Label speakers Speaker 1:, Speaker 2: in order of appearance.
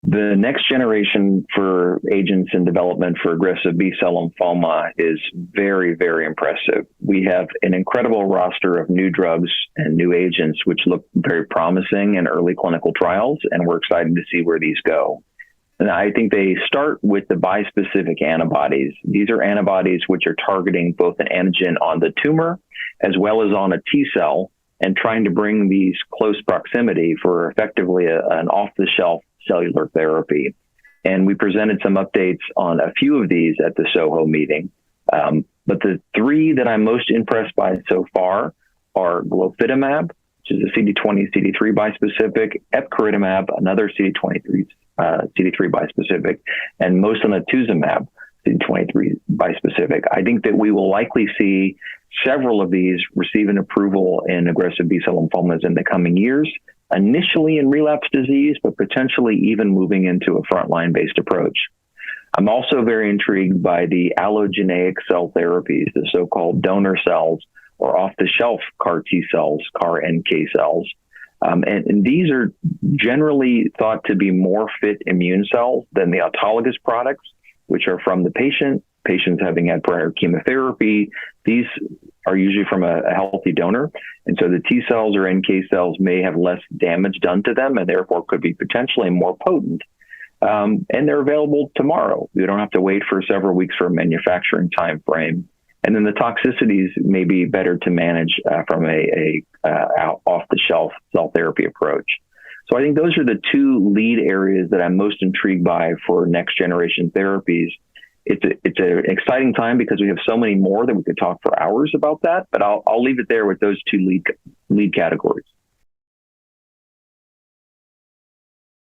Speaker 1: The next generation for agents in development for aggressive B-cell lymphoma is very, very impressive. We have an incredible roster of new drugs and new agents, which look very promising in early clinical trials, and we're excited to see where these go. And I think they start with the bispecific antibodies. These are antibodies which are targeting both an antigen on the tumor as well as on a T cell, and trying to bring these close proximity for effectively an off-the-shelf cellular therapy. And we presented some updates on a few of these at the SOHO meeting. But the three that I'm most impressed by so far are Glofitamab, which is a CD20, CD3 bispecific, Epcoritamab, another CD23, CD3 bispecific, and Mosunetuzumab, CD23 bispecific. I think that we will likely see several of these receive an approval in aggressive B-cell lymphomas in the coming years, initially in relapse disease, but potentially even moving into a frontline-based approach. I'm also very intrigued by the allogeneic cell therapies, the so-called donor cells or off-the-shelf CAR T cells, CAR NK cells. And these are generally thought to be more fit immune cells than the autologous products, which are from the patients having had prior chemotherapy. These are usually from a healthy donor. And so the T cells or NK cells may have less damage done to them and therefore could be potentially more potent. And they're available tomorrow. You don't have to wait for several weeks for a manufacturing time frame. And then the toxicities may be better to manage from a off-the-shelf cell therapy approach. So I think those are the two lead areas that I'm most intrigued by for next generation therapies. It's an exciting time because we have so many more that we could talk for hours about that, but I'll leave it there with those two lead categories.